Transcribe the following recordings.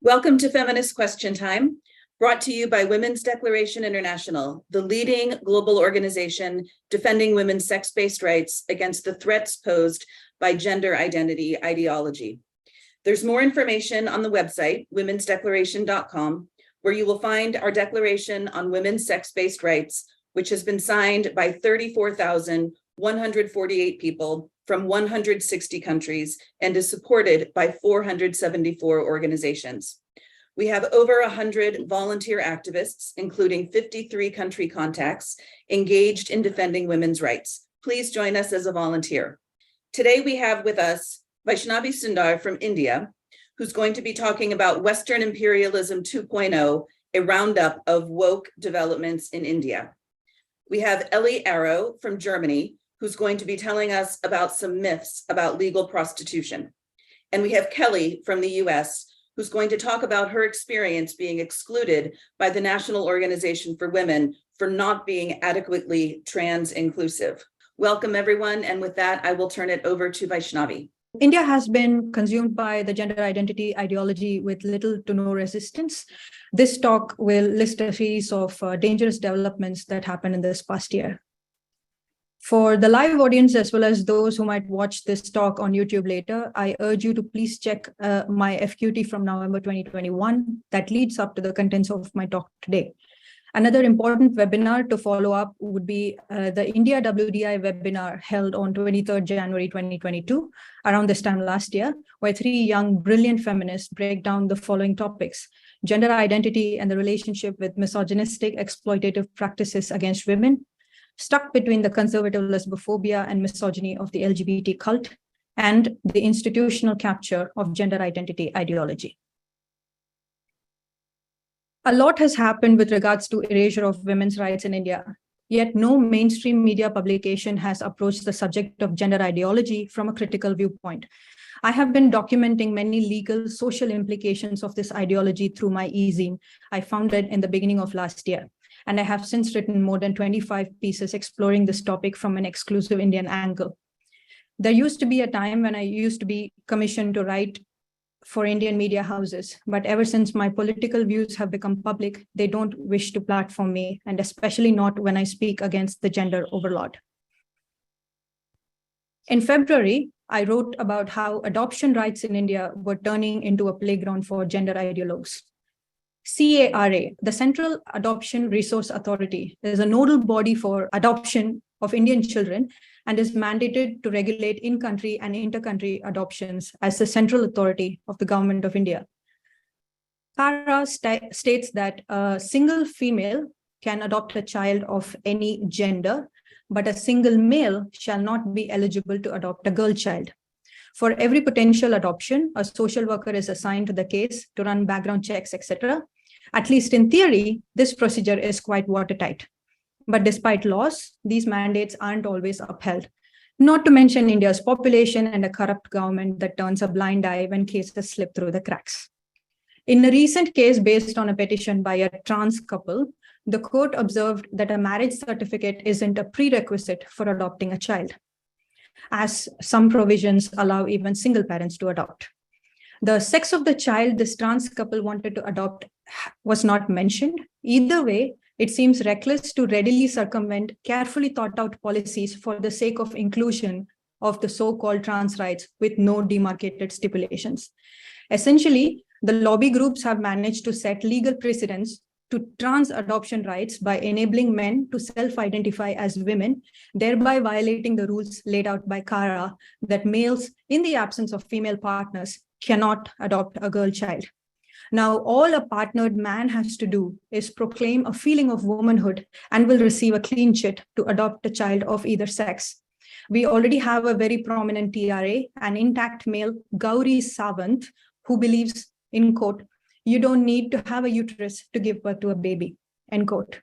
Welcome to Feminist Question Time, brought to you by Women's Declaration International, the leading global organization defending women's sex-based rights against the threats posed by gender identity ideology. There's more information on the website, womensdeclaration.com, where you will find our declaration on women's sex-based rights, which has been signed by 34,148 people from 160 countries and is supported by 474 organizations. We have over 100 volunteer activists, including 53 country contacts, engaged in defending women's rights. Please join us as a volunteer. Today we have with us Vaishnavi Sundar from India, who's going to be talking about Western Imperialism 2.0, a roundup of woke developments in India. We have Elly from Germany, who's going to be telling us about some myths about legal prostitution. And we have Kelly from the US, who's going to talk about her experience being excluded by the National Organization for Women for not being adequately trans inclusive. Welcome, everyone. And with that, I will turn it over to Vaishnavi. India has been consumed by the gender identity ideology with little to no resistance. This talk will list a series of dangerous developments that happened in this past year. For the live audience, as well as those who might watch this talk on YouTube later, I urge you to please check my FQT from November 2021 that leads up to the contents of my talk today. Another important webinar to follow up would be the India WDI webinar held on 23rd January 2022, around this time last year, where three young, brilliant feminists break down the following topics: gender identity and the relationship with misogynistic, exploitative practices against women, stuck between the conservative lesbophobia and misogyny of the LGBT cult, and the institutional capture of gender identity ideology. A lot has happened with regards to erasure of women's rights in India, yet no mainstream media publication has approached the subject of gender ideology from a critical viewpoint. I have been documenting many legal, social implications of this ideology through my e-zine I founded in the beginning of last year. And I have since written more than 25 pieces exploring this topic from an exclusive Indian angle. There used to be a time when I used to be commissioned to write for Indian media houses, but ever since my political views have become public, they don't wish to platform me, and especially not when I speak against the gender overlord. In February, I wrote about how adoption rights in India were turning into a playground for gender ideologues. CARA, the Central Adoption Resource Authority, is a nodal body for adoption of Indian children and is mandated to regulate in-country and inter-country adoptions as the central authority of the government of India. CARA states that a single female can adopt a child of any gender, but a single male shall not be eligible to adopt a girl child. For every potential adoption, a social worker is assigned to the case to run background checks, etc. At least in theory, this procedure is quite watertight. But despite laws, these mandates aren't always upheld. Not to mention India's population and a corrupt government that turns a blind eye when cases slip through the cracks. In a recent case based on a petition by a trans couple, the court observed that a marriage certificate isn't a prerequisite for adopting a child, as some provisions allow even single parents to adopt. The sex of the child this trans couple wanted to adopt was not mentioned. Either way, it seems reckless to readily circumvent carefully thought out policies for the sake of inclusion of the so-called trans rights with no demarcated stipulations. Essentially, the lobby groups have managed to set legal precedents to trans adoption rights by enabling men to self-identify as women, thereby violating the rules laid out by CARA that males, in the absence of female partners, cannot adopt a girl child. Now, all a partnered man has to do is proclaim a feeling of womanhood and will receive a clean chit to adopt a child of either sex. We already have a very prominent TRA, an intact male, Gauri Sawant, who believes, in quote, "You don't need to have a uterus to give birth to a baby," end quote.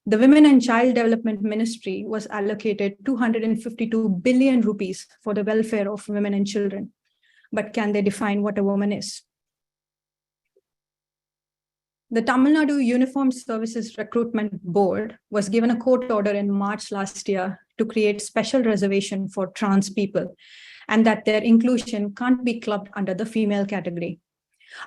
The Women and Child Development Ministry was allocated 252 billion rupees for the welfare of women and children. But can they define what a woman is? The Tamil Nadu Uniformed Services Recruitment Board was given a court order in March last year to create special reservation for trans people, and that their inclusion can't be clubbed under the female category.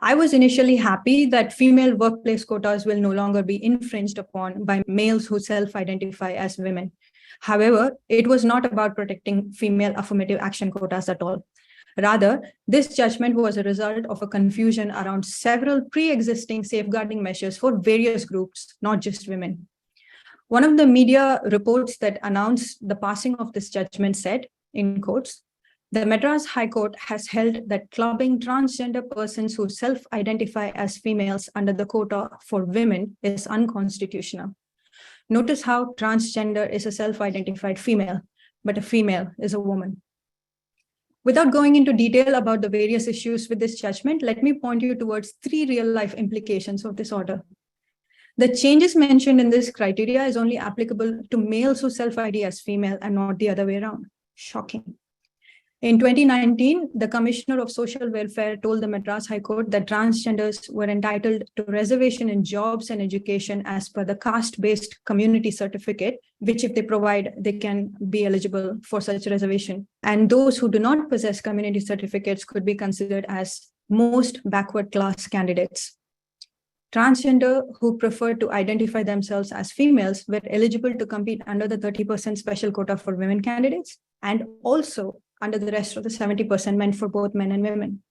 I was initially happy that female workplace quotas will no longer be infringed upon by males who self-identify as women. However, it was not about protecting female affirmative action quotas at all. Rather, this judgment was a result of a confusion around several pre-existing safeguarding measures for various groups, not just women. One of the media reports that announced the passing of this judgment said, in quotes, "The Madras High Court has held that clubbing transgender persons who self-identify as females under the quota for women is unconstitutional." Notice how transgender is a self-identified female, but a female is a woman. Without going into detail about the various issues with this judgment, let me point you towards 3 real-life implications of this order. The changes mentioned in this criteria is only applicable to males who self-ID as female and not the other way around. Shocking. In 2019, the Commissioner of Social Welfare told the Madras High Court that transgenders were entitled to reservation in jobs and education as per the caste-based community certificate, which if they provide, they can be eligible for such reservation. And those who do not possess community certificates could be considered as most backward class candidates. Transgender who prefer to identify themselves as females were eligible to compete under the 30% special quota for women candidates and also under the rest of the 70% meant for both men and women.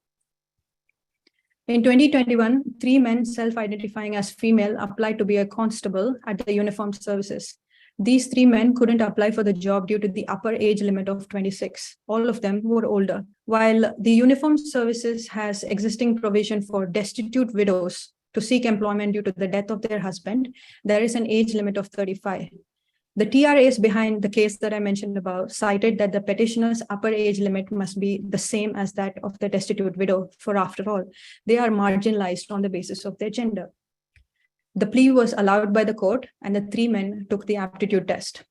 In 2021, 3 men self-identifying as female applied to be a constable at the uniformed services. These 3 men couldn't apply for the job due to the upper age limit of 26. All of them were older. While the uniformed services has existing provision for destitute widows to seek employment due to the death of their husband, there is an age limit of 35. The TRAs behind the case that I mentioned above cited that the petitioner's upper age limit must be the same as that of the destitute widow, for after all, they are marginalized on the basis of their gender. The plea was allowed by the court and the 3 men took the aptitude test.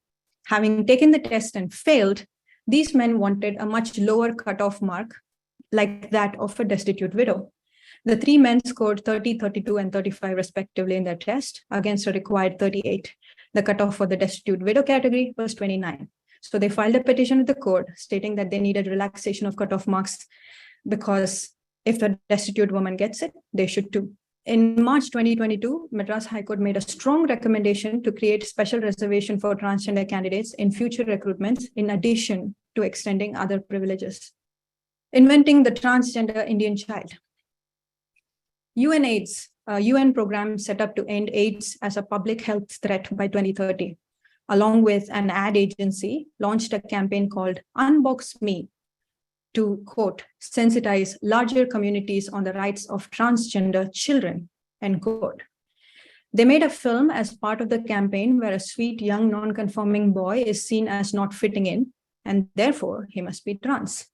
Having taken the test and failed, these men wanted a much lower cutoff mark like that of a destitute widow. The 3 men scored 30, 32, and 35 respectively in their test against a required 38. The cutoff for the destitute widow category was 29. So they filed a petition with the court stating that they needed relaxation of cutoff marks because if the destitute woman gets it, they should too. In March 2022, Madras High Court made a strong recommendation to create special reservation for transgender candidates in future recruitments, in addition to extending other privileges. Inventing the transgender Indian child. UNAIDS, a UN program set up to end AIDS as a public health threat by 2030, along with an ad agency, launched a campaign called Unbox Me to, quote, sensitize larger communities on the rights of transgender children, end quote. They made a film as part of the campaign where a sweet young non-conforming boy is seen as not fitting in, and therefore he must be trans.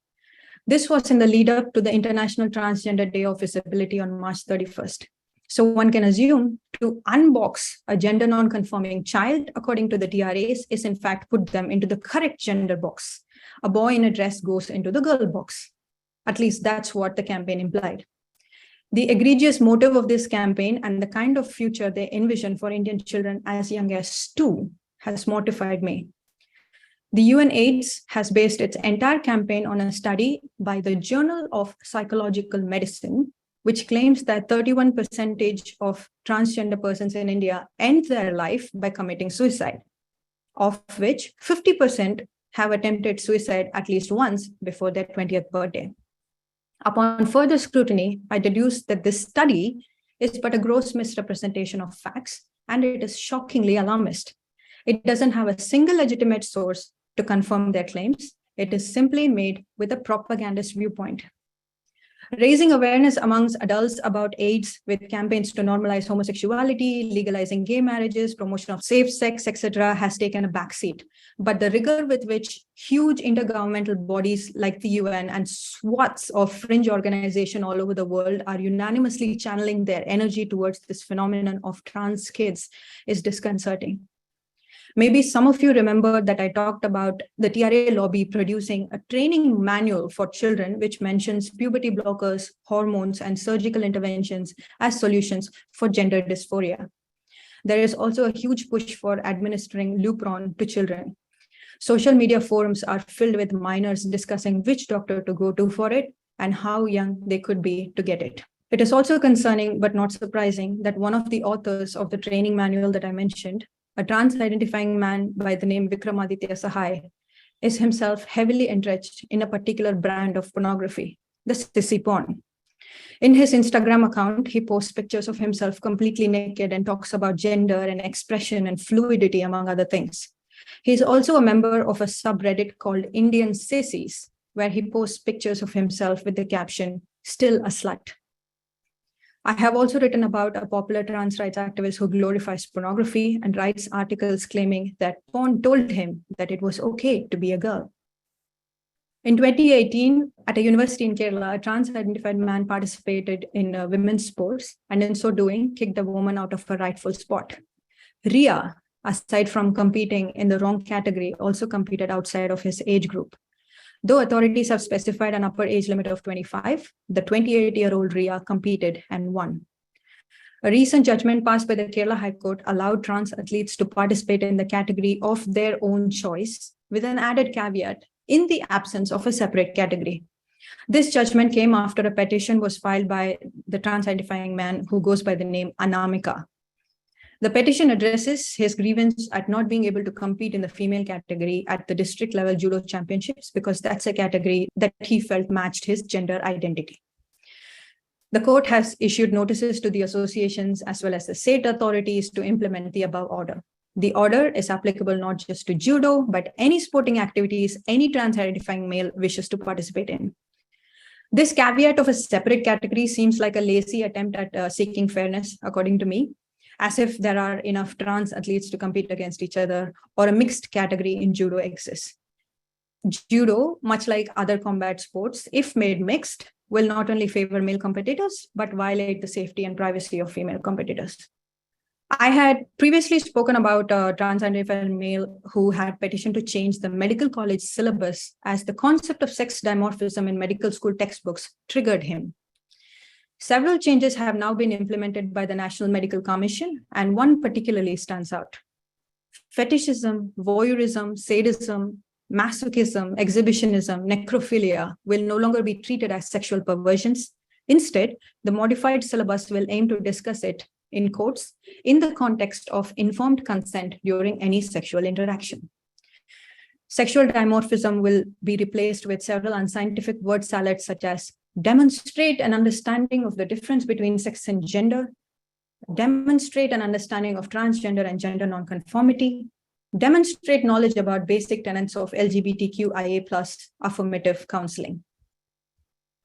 This was in the lead up to the International Transgender Day of Visibility on March 31st. So one can assume to unbox a gender non-conforming child, according to the TRAs, is in fact put them into the correct gender box. A boy in a dress goes into the girl box. At least that's what the campaign implied. The egregious motive of this campaign and the kind of future they envision for Indian children as young as 2 has mortified me. The UNAIDS has based its entire campaign on a study by the Journal of Psychological Medicine, which claims that 31% of transgender persons in India end their life by committing suicide, of which 50% have attempted suicide at least once before their 20th birthday. Upon further scrutiny, I deduced that this study is but a gross misrepresentation of facts, and it is shockingly alarmist. It doesn't have a single legitimate source to confirm their claims. It is simply made with a propagandist viewpoint. Raising awareness amongst adults about AIDS with campaigns to normalize homosexuality, legalizing gay marriages, promotion of safe sex, etc., has taken a backseat. But the rigor with which huge intergovernmental bodies like the UN and swaths of fringe organizations all over the world are unanimously channeling their energy towards this phenomenon of trans kids is disconcerting. Maybe some of you remember that I talked about the TRA lobby producing a training manual for children, which mentions puberty blockers, hormones, and surgical interventions as solutions for gender dysphoria. There is also a huge push for administering Lupron to children. Social media forums are filled with minors discussing which doctor to go to for it and how young they could be to get it. It is also concerning, but not surprising, that one of the authors of the training manual that I mentioned, a trans-identifying man by the name Vikramaditya Sahai, is himself heavily entrenched in a particular brand of pornography, the sissy porn. In his Instagram account, he posts pictures of himself completely naked and talks about gender and expression and fluidity, among other things. He is also a member of a subreddit called Indian Sissies, where he posts pictures of himself with the caption, "Still a slut." I have also written about a popular trans rights activist who glorifies pornography and writes articles claiming that porn told him that it was okay to be a girl. In 2018, at a university in Kerala, a trans-identified man participated in women's sports and in so doing, kicked a woman out of her rightful spot. Ria, aside from competing in the wrong category, also competed outside of his age group. Though authorities have specified an upper age limit of 25, the 28-year-old Ria competed and won. A recent judgment passed by the Kerala High Court allowed trans athletes to participate in the category of their own choice, with an added caveat, in the absence of a separate category. This judgment came after a petition was filed by the trans-identifying man who goes by the name Anamika. The petition addresses his grievance at not being able to compete in the female category at the district level judo championships because that's a category that he felt matched his gender identity. The court has issued notices to the associations as well as the state authorities to implement the above order. The order is applicable not just to judo, but any sporting activities any trans-identifying male wishes to participate in. This caveat of a separate category seems like a lazy attempt at seeking fairness, according to me, as if there are enough trans athletes to compete against each other or a mixed category in judo exists. Judo, much like other combat sports, if made mixed, will not only favor male competitors, but violate the safety and privacy of female competitors. I had previously spoken about a trans-identified male who had petitioned to change the medical college syllabus as the concept of sex dimorphism in medical school textbooks triggered him. Several changes have now been implemented by the National Medical Commission, and one particularly stands out. Fetishism, voyeurism, sadism, masochism, exhibitionism, necrophilia will no longer be treated as sexual perversions. Instead, the modified syllabus will aim to discuss it in quotes, in the context of informed consent during any sexual interaction. Sexual dimorphism will be replaced with several unscientific word salads such as demonstrate an understanding of the difference between sex and gender, demonstrate an understanding of transgender and gender nonconformity, demonstrate knowledge about basic tenets of LGBTQIA+ affirmative counseling.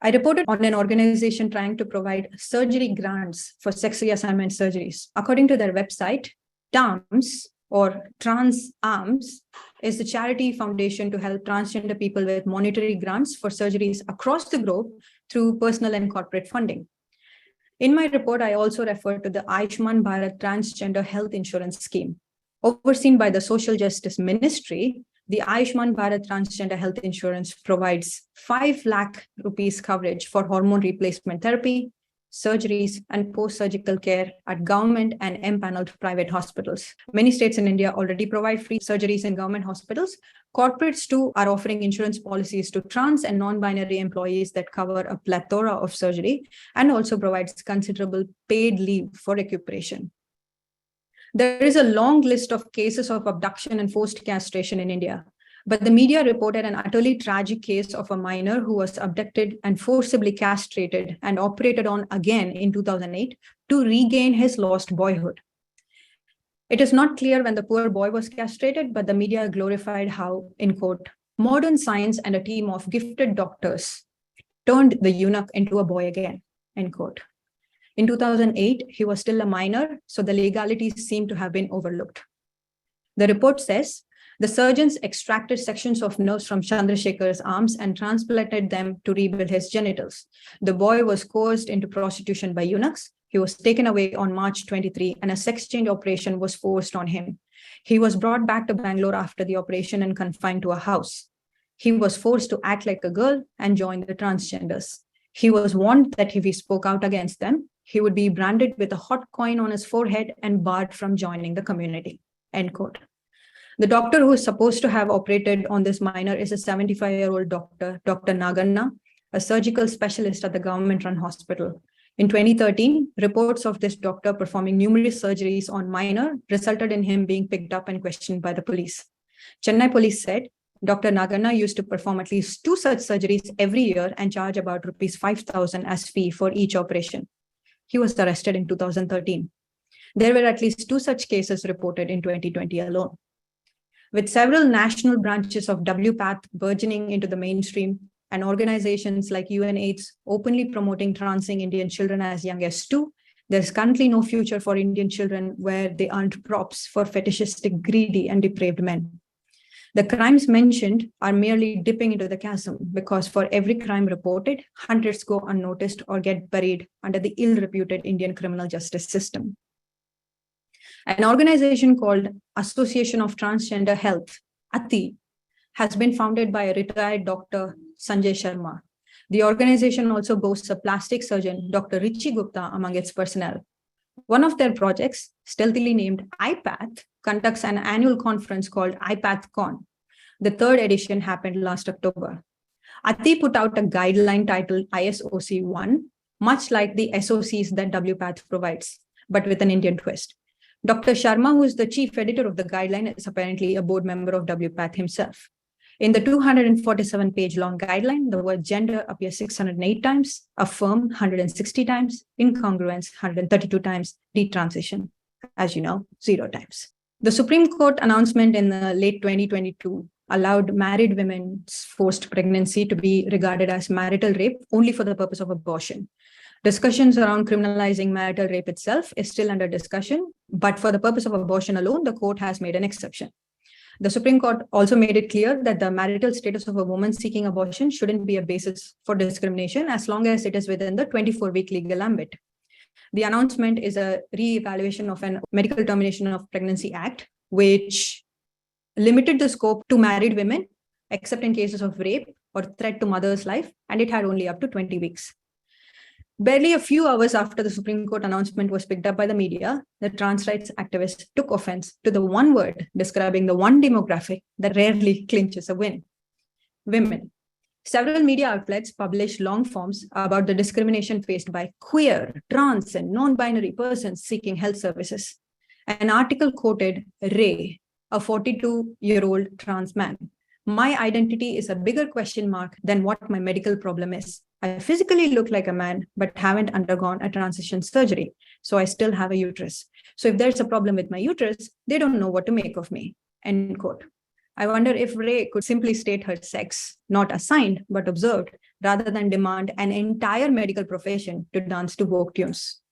I reported on an organization trying to provide surgery grants for sex reassignment surgeries. According to their website, TARMS, or Trans Arms, is the charity foundation to help transgender people with monetary grants for surgeries across the globe through personal and corporate funding. In my report, I also referred to the Ayushman Bharat Transgender Health Insurance Scheme. Overseen by the Social Justice Ministry, the Ayushman Bharat Transgender Health Insurance provides 5 lakh rupees coverage for hormone replacement therapy, surgeries, and post-surgical care at government and empaneled private hospitals. Many states in India already provide free surgeries in government hospitals. Corporates too are offering insurance policies to trans and non-binary employees that cover a plethora of surgery and also provides considerable paid leave for recuperation. There is a long list of cases of abduction and forced castration in India, but the media reported an utterly tragic case of a minor who was abducted and forcibly castrated and operated on again in 2008 to regain his lost boyhood. It is not clear when the poor boy was castrated, but the media glorified how, in quote, modern science and a team of gifted doctors turned the eunuch into a boy again, end quote. In 2008, he was still a minor, so the legalities seem to have been overlooked. The report says the surgeons extracted sections of nerves from Chandrasekhar's arms and transplanted them to rebuild his genitals. The boy was coerced into prostitution by eunuchs. He was taken away on March 23, and a sex change operation was forced on him. He was brought back to Bangalore after the operation and confined to a house. He was forced to act like a girl and join the transgenders. He was warned that if he spoke out against them, he would be branded with a hot coin on his forehead and barred from joining the community, end quote. The doctor who is supposed to have operated on this minor is a 75-year-old doctor, Dr. Naganna, a surgical specialist at the government-run hospital. In 2013, reports of this doctor performing numerous surgeries on minor resulted in him being picked up and questioned by the police. Chennai police said Dr. Naganna used to perform at least 2 such surgeries every year and charge about rupees 5,000 as fee for each operation. He was arrested in 2013. There were at least 2 such cases reported in 2020 alone. With several national branches of WPATH burgeoning into the mainstream and organizations like UNAIDS openly promoting transing Indian children as young as 2, there's currently no future for Indian children where they aren't props for fetishistic, greedy, and depraved men. The crimes mentioned are merely dipping into the chasm because for every crime reported, hundreds go unnoticed or get buried under the ill-reputed Indian criminal justice system. An organization called Association of Transgender Health, ATI, has been founded by a retired Dr. Sanjay Sharma. The organization also boasts a plastic surgeon, Dr. Richi Gupta, among its personnel. One of their projects, stealthily named IPATH, conducts an annual conference called IPATHCon. The 3rd edition happened last October. ATI put out a guideline titled ISOC 1, much like the SOCs that WPATH provides, but with an Indian twist. Dr. Sharma, who is the chief editor of the guideline, is apparently a board member of WPATH himself. In the 247-page long guideline, the word gender appears 608 times, affirm 160 times, incongruence 132 times, detransition, as you know, 0 times. The Supreme Court announcement in the late 2022 allowed married women's forced pregnancy to be regarded as marital rape only for the purpose of abortion. Discussions around criminalizing marital rape itself is still under discussion, but for the purpose of abortion alone, the court has made an exception. The Supreme Court also made it clear that the marital status of a woman seeking abortion shouldn't be a basis for discrimination as long as it is within the 24-week legal ambit. The announcement is a re-evaluation of an Medical Termination of Pregnancy Act, which limited the scope to married women, except in cases of rape or threat to mother's life, and it had only up to 20 weeks. Barely a few hours after the Supreme Court announcement was picked up by the media, the trans rights activists took offense to the one word describing the one demographic that rarely clinches a win: women. Several media outlets published long forms about the discrimination faced by queer, trans, and non-binary persons seeking health services. An article quoted Ray, a 42-year-old trans man. My identity is a bigger question mark than what my medical problem is. I physically look like a man, but haven't undergone a transition surgery, so I still have a uterus. So if there's a problem with my uterus, they don't know what to make of me, end quote. I wonder if Ray could simply state her sex, not assigned, but observed, rather than demand an entire medical profession to dance to woke tunes.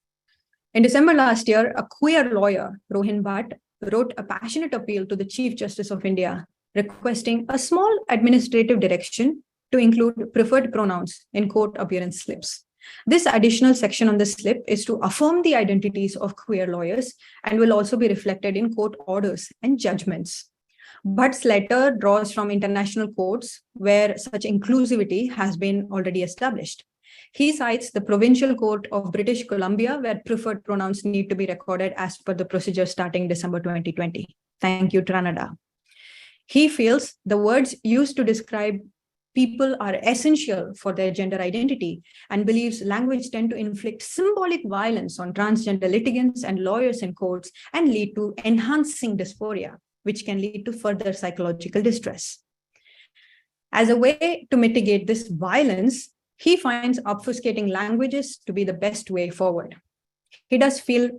In December last year, a queer lawyer, Rohin Bhatt, wrote a passionate appeal to the Chief Justice of India, requesting a small administrative direction to include preferred pronouns in court appearance slips. This additional section on the slip is to affirm the identities of queer lawyers and will also be reflected in court orders and judgments. Bhatt's letter draws from international courts where such inclusivity has been already established. He cites the Provincial Court of British Columbia, where preferred pronouns need to be recorded as per the procedure starting December 2020. Thank you, Tranada. He feels the words used to describe people are essential for their gender identity and believes language tend to inflict symbolic violence on transgender litigants and lawyers in courts and lead to enhancing dysphoria, which can lead to further psychological distress. As a way to mitigate this violence, he finds obfuscating languages to be the best way forward. He does feel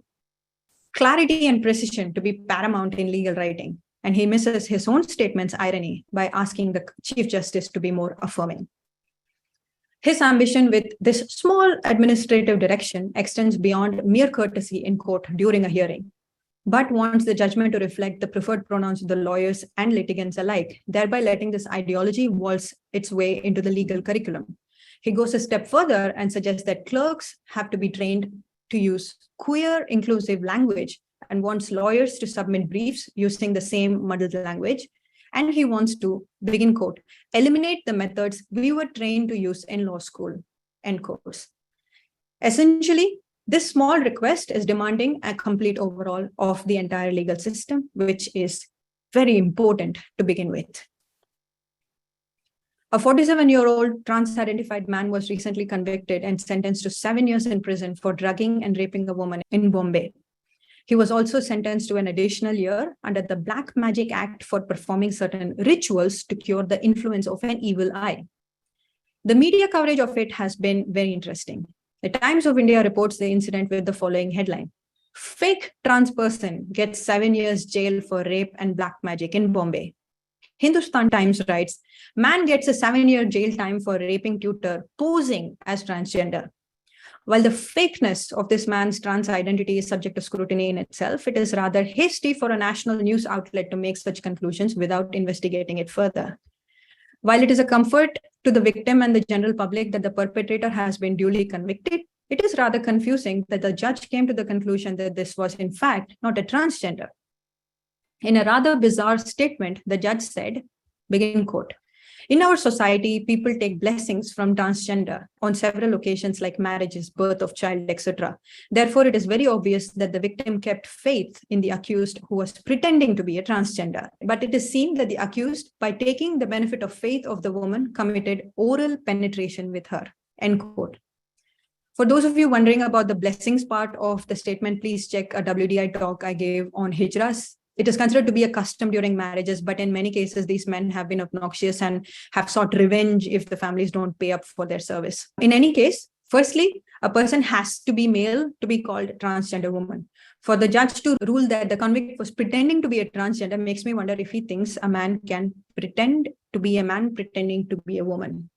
clarity and precision to be paramount in legal writing, and he misses his own statement's irony by asking the Chief Justice to be more affirming. His ambition with this small administrative direction extends beyond mere courtesy in court during a hearing, but wants the judgment to reflect the preferred pronouns of the lawyers and litigants alike, thereby letting this ideology waltz its way into the legal curriculum. He goes a step further and suggests that clerks have to be trained to use queer inclusive language and wants lawyers to submit briefs using the same muddled language. And he wants to, begin quote, eliminate the methods we were trained to use in law school, end quote. Essentially, this small request is demanding a complete overhaul of the entire legal system, which is very important to begin with. A 47-year-old trans-identified man was recently convicted and sentenced to 7 years in prison for drugging and raping a woman in Bombay. He was also sentenced to an additional year under the Black Magic Act for performing certain rituals to cure the influence of an evil eye. The media coverage of it has been very interesting. The Times of India reports the incident with the following headline: "Fake trans person gets 7 years jail for rape and black magic in Bombay." Hindustan Times writes, "Man gets a 7-year jail time for raping tutor posing as transgender." While the fakeness of this man's trans identity is subject to scrutiny in itself, it is rather hasty for a national news outlet to make such conclusions without investigating it further. While it is a comfort to the victim and the general public that the perpetrator has been duly convicted, it is rather confusing that the judge came to the conclusion that this was, in fact, not a transgender. In a rather bizarre statement, the judge said, begin quote, "In our society, people take blessings from transgender on several occasions like marriages, birth of child, etc. Therefore, it is very obvious that the victim kept faith in the accused who was pretending to be a transgender. But it is seen that the accused, by taking the benefit of faith of the woman, committed oral penetration with her." End quote. For those of you wondering about the blessings part of the statement, please check a WDI talk I gave on hijras. It is considered to be a custom during marriages, but in many cases, these men have been obnoxious and have sought revenge if the families don't pay up for their service. In any case, firstly, a person has to be male to be called transgender woman. For the judge to rule that the convict was pretending to be a transgender makes me wonder if he thinks a man can pretend to be a man pretending to be a woman.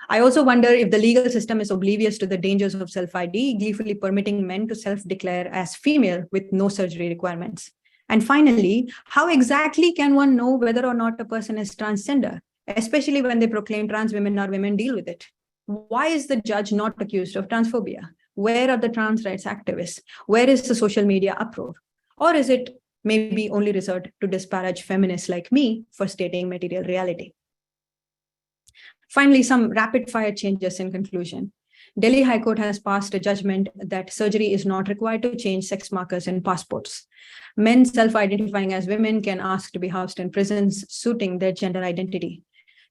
I also wonder if the legal system is oblivious to the dangers of self-ID, gleefully permitting men to self-declare as female with no surgery requirements. And finally, how exactly can one know whether or not a person is transgender, especially when they proclaim trans women or women deal with it? Why is the judge not accused of transphobia? Where are the trans rights activists? Where is the social media uproar? Or is it maybe only resort to disparage feminists like me for stating material reality? Finally, some rapid fire changes in conclusion. Delhi High Court has passed a judgment that surgery is not required to change sex markers in passports. Men self-identifying as women can ask to be housed in prisons suiting their gender identity.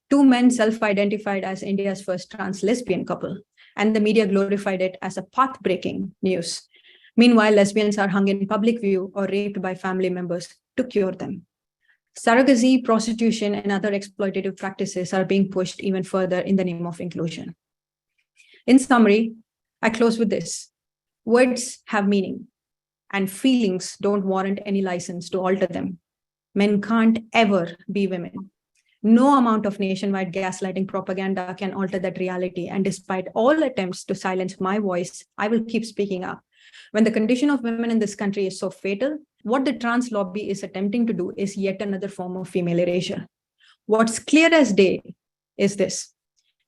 2 men self-identified as India's first trans lesbian couple, and the media glorified it as a path-breaking news. Meanwhile, lesbians are hung in public view or raped by family members to cure them. Surrogacy, prostitution, and other exploitative practices are being pushed even further in the name of inclusion. In summary, I close with this. Words have meaning, and feelings don't warrant any license to alter them. Men can't ever be women. No amount of nationwide gaslighting propaganda can alter that reality, and despite all attempts to silence my voice, I will keep speaking up. When the condition of women in this country is so fatal, what the trans lobby is attempting to do is yet another form of female erasure. What's clear as day is this.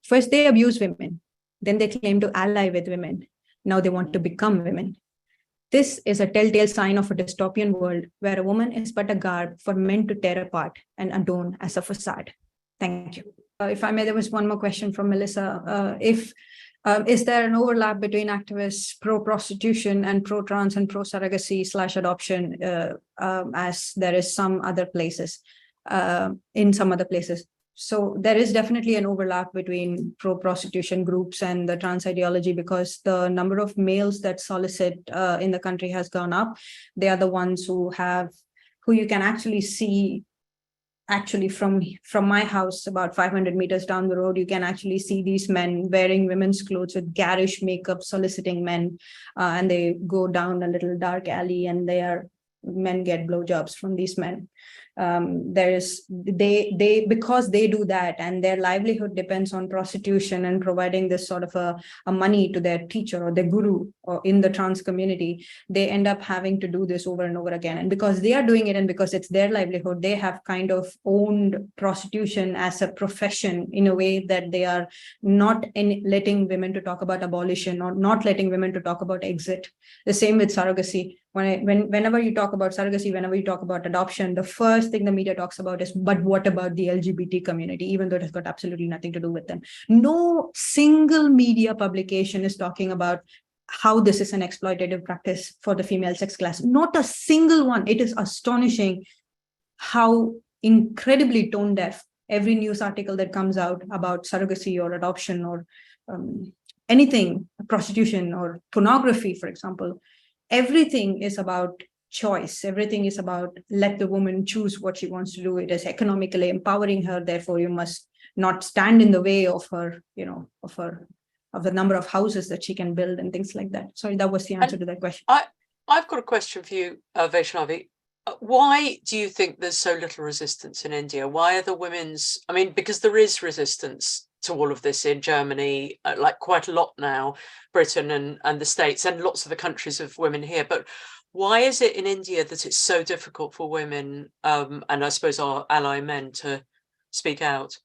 First, they abuse women. Then they claim to ally with women. Now they want to become women. This is a telltale sign of a dystopian world where a woman is but a garb for men to tear apart and adorn as a facade. Thank you. If I may, there was one more question from Melissa. Is there an overlap between activists pro-prostitution and pro-trans and pro-surrogacy/adoption as there is some other places, in some other places? So there is definitely an overlap between pro-prostitution groups and the trans ideology because the number of males that solicit in the country has gone up. They are the ones who you can actually see. Actually, from my house, about 500 meters down the road, you can actually see these men wearing women's clothes with garish makeup, soliciting men, and they go down a little dark alley, and men get blowjobs from these men. Because they do that, and their livelihood depends on prostitution and providing this sort of a money to their teacher or their guru or in the trans community, they end up having to do this over and over again. And because they are doing it and because it's their livelihood, they have kind of owned prostitution as a profession in a way that they are not letting women to talk about abolition or not letting women to talk about exit. The same with surrogacy. Whenever you talk about surrogacy, whenever you talk about adoption, the first thing the media talks about is, but what about the LGBT community, even though it has got absolutely nothing to do with them. No single media publication is talking about how this is an exploitative practice for the female sex class. Not a single one. It is astonishing how incredibly tone deaf every news article that comes out about surrogacy or adoption or anything, prostitution or pornography, for example, everything is about choice. Everything is about let the woman choose what she wants to do. It is economically empowering her. Therefore, you must not stand in the way of her, of the number of houses that she can build and things like that. Sorry, that was the answer to that question. I've got a question for you, Vaishnavi. Why do you think there's so little resistance in India? Why are the women's, because there is resistance to all of this in Germany, like quite a lot now, Britain and the States and lots of the countries of women here. But why is it in India that it's so difficult for women, and I suppose our ally men, to speak out?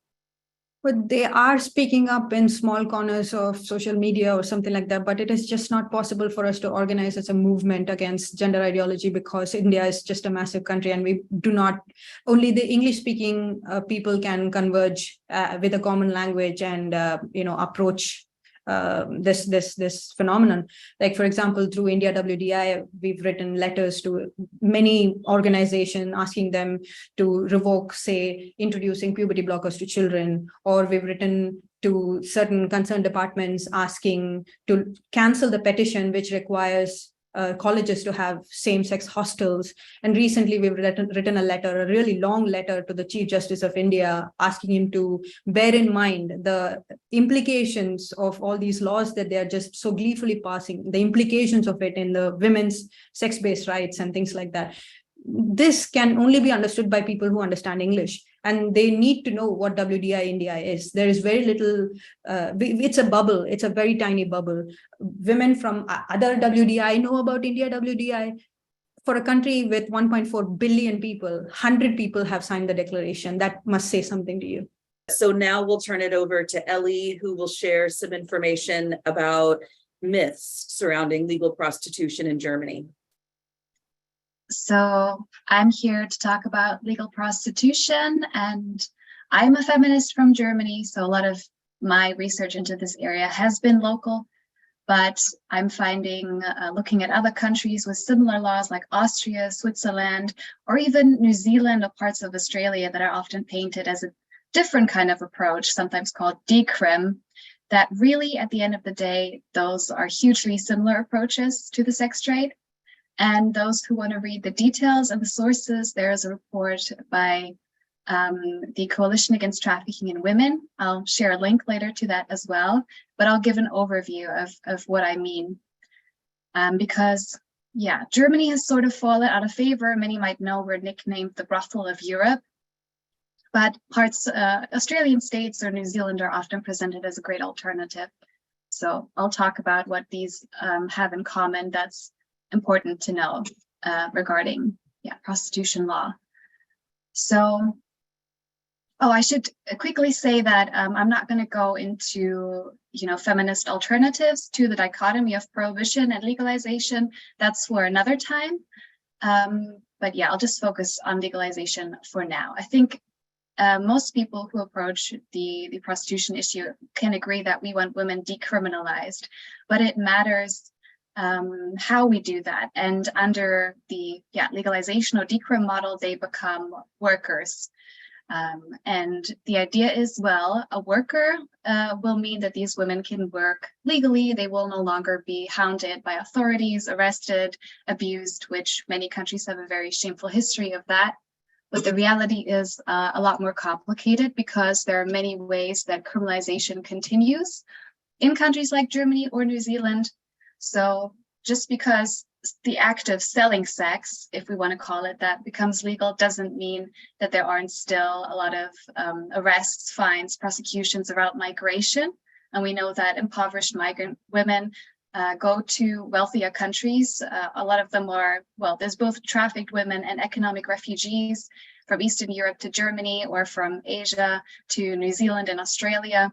But they are speaking up in small corners of social media or something like that. But it is just not possible for us to organize as a movement against gender ideology because India is just a massive country and we do not, only the English speaking people can converge with a common language and, approach this phenomenon. Like, for example, through India WDI, we've written letters to many organizations asking them to revoke, say, introducing puberty blockers to children, or we've written to certain concerned departments asking to cancel the petition which requires colleges to have same-sex hostels. And recently we've written a letter, a really long letter to the Chief Justice of India, asking him to bear in mind the implications of all these laws that they are just so gleefully passing, the implications of it in the women's sex-based rights and things like that. This can only be understood by people who understand English, and they need to know what WDI India is. There is very little, it's a bubble, it's a very tiny bubble. Women from other WDI know about India WDI. For a country with 1.4 billion people, 100 people have signed the declaration. That must say something to you. So now we'll turn it over to Elly, who will share some information about myths surrounding legal prostitution in Germany. So I'm here to talk about legal prostitution, and I'm a feminist from Germany. So a lot of my research into this area has been local, but I'm finding, looking at other countries with similar laws like Austria, Switzerland, or even New Zealand or parts of Australia that are often painted as a different kind of approach, sometimes called decrim, that really at the end of the day, those are hugely similar approaches to the sex trade. And those who want to read the details and the sources, there is a report by the Coalition Against Trafficking in Women. I'll share a link later to that as well, but I'll give an overview of what I mean. Because, yeah, Germany has sort of fallen out of favor. Many might know we're nicknamed the brothel of Europe, but parts, Australian states or New Zealand are often presented as a great alternative. So I'll talk about what these have in common that's important to know regarding prostitution law. So, I should quickly say that I'm not going to go into feminist alternatives to the dichotomy of prohibition and legalization. That's for another time. But yeah, I'll just focus on legalization for now. I think most people who approach the prostitution issue can agree that we want women decriminalized, but it matters how we do that. And under the legalization or decrim model, they become workers. And the idea is, well, a worker will mean that these women can work legally. They will no longer be hounded by authorities, arrested, abused, which many countries have a very shameful history of that. But the reality is a lot more complicated because there are many ways that criminalization continues in countries like Germany or New Zealand. So just because the act of selling sex, if we want to call it that, becomes legal doesn't mean that there aren't still a lot of arrests, fines, prosecutions around migration. And we know that impoverished migrant women go to wealthier countries. A lot of them are, well, there's both trafficked women and economic refugees from Eastern Europe to Germany or from Asia to New Zealand and Australia.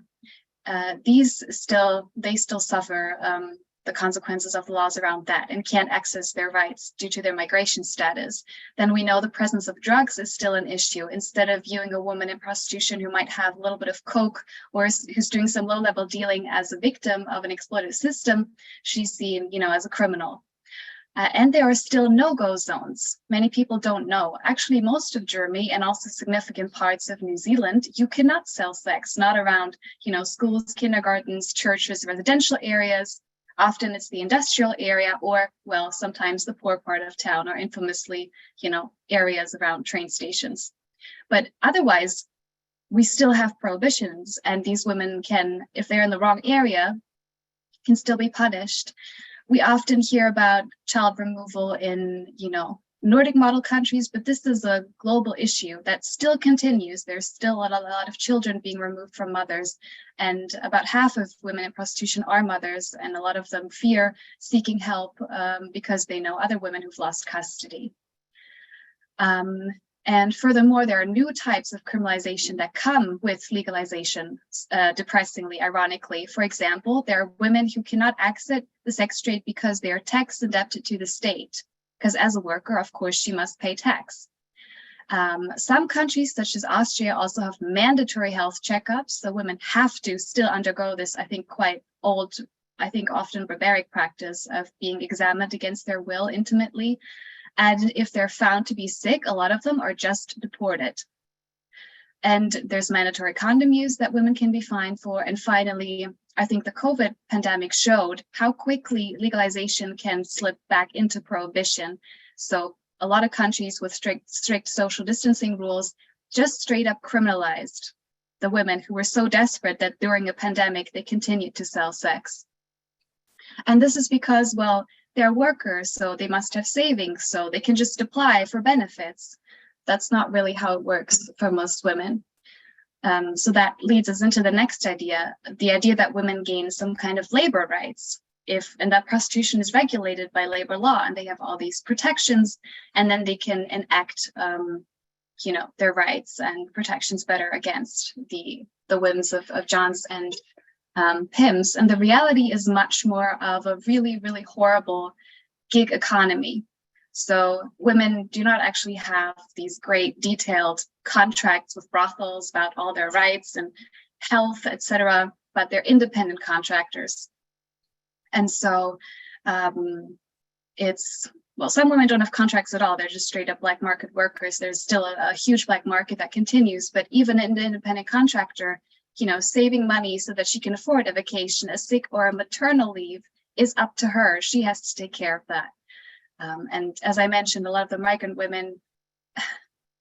They still suffer the consequences of the laws around that and can't access their rights due to their migration status. Then we know the presence of drugs is still an issue. Instead of viewing a woman in prostitution who might have a little bit of coke or who's doing some low-level dealing as a victim of an exploitative system, she's seen, as a criminal. And there are still no-go zones. Many people don't know. Actually, most of Germany and also significant parts of New Zealand, you cannot sell sex, not around, schools, kindergartens, churches, residential areas. Often it's the industrial area or, well, sometimes the poor part of town or infamously, areas around train stations. But otherwise, we still have prohibitions, and these women can, if they're in the wrong area, can still be punished. We often hear about child removal in, Nordic model countries, but this is a global issue that still continues. There's still a lot of children being removed from mothers, and about half of women in prostitution are mothers, and a lot of them fear seeking help because they know other women who've lost custody. And furthermore, there are new types of criminalization that come with legalization, depressingly, ironically. For example, there are women who cannot exit the sex trade because they are tax indebted to the state, because as a worker, of course, she must pay tax. Some countries, such as Austria, also have mandatory health checkups, so women have to still undergo this, I think, quite old, often barbaric practice of being examined against their will intimately. And if they're found to be sick, a lot of them are just deported. And there's mandatory condom use that women can be fined for. And finally, I think the COVID pandemic showed how quickly legalization can slip back into prohibition. So a lot of countries with strict social distancing rules just straight up criminalized the women who were so desperate that during a pandemic, they continued to sell sex. And this is because, well, they're workers, so they must have savings, so they can just apply for benefits. That's not really how it works for most women. So that leads us into the next idea, the idea that women gain some kind of labor rights, and that prostitution is regulated by labor law, and they have all these protections, and then they can enact, their rights and protections better against the whims of Johns and pimps. And the reality is much more of a really, really horrible gig economy. So women do not actually have these great detailed contracts with brothels about all their rights and health, etc., but they're independent contractors. And so some women don't have contracts at all. They're just straight up black market workers. There's still a huge black market that continues, but even an independent contractor, saving money so that she can afford a vacation, a sick or a maternal leave is up to her. She has to take care of that. And as I mentioned, a lot of the migrant women,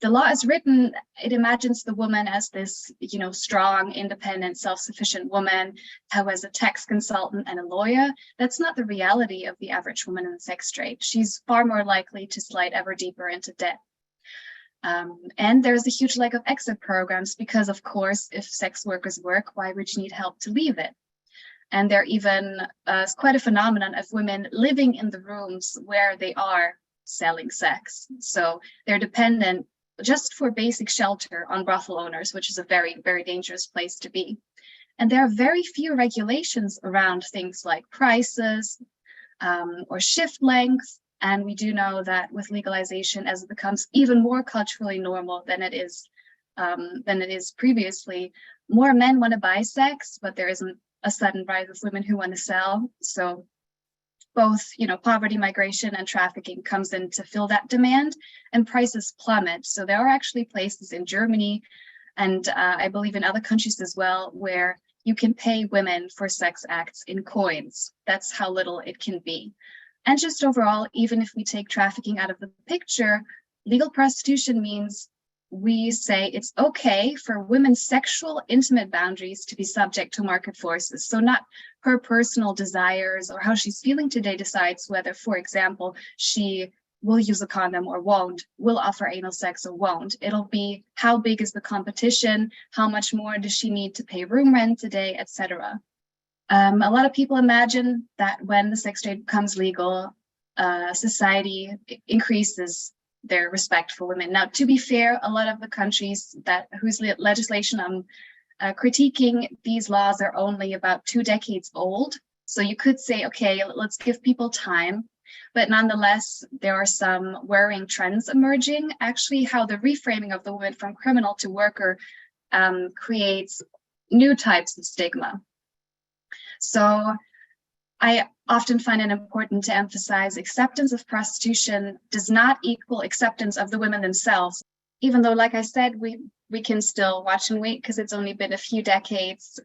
the law is written, it imagines the woman as this, strong, independent, self-sufficient woman who has a tax consultant and a lawyer. That's not the reality of the average woman in the sex trade. She's far more likely to slide ever deeper into debt. And there's a huge lack of exit programs because, of course, if sex workers work, why would you need help to leave it? And there even is quite a phenomenon of women living in the rooms where they are selling sex. So they're dependent just for basic shelter on brothel owners, which is a very, very dangerous place to be. And there are very few regulations around things like prices or shift length. And we do know that with legalization, as it becomes even more culturally normal than it is previously, more men want to buy sex, but there isn't a sudden rise of women who want to sell. So both, poverty, migration, and trafficking comes in to fill that demand, and prices plummet. So there are actually places in Germany, and I believe in other countries as well, where you can pay women for sex acts in coins. That's how little it can be. And just overall, even if we take trafficking out of the picture, legal prostitution means we say it's okay for women's sexual intimate boundaries to be subject to market forces. So not her personal desires or how she's feeling today decides whether, for example, she will use a condom or won't, will offer anal sex or won't. It'll be how big is the competition, how much more does she need to pay room rent today, etc. A lot of people imagine that when the sex trade becomes legal, society increases their respect for women. Now, to be fair, a lot of the countries whose legislation I'm critiquing, these laws are only about 2 decades old. So you could say, okay, let's give people time. But nonetheless, there are some worrying trends emerging. Actually, how the reframing of the woman from criminal to worker creates new types of stigma. So I often find it important to emphasize acceptance of prostitution does not equal acceptance of the women themselves. Even though, like I said, we can still watch and wait because it's only been a few decades.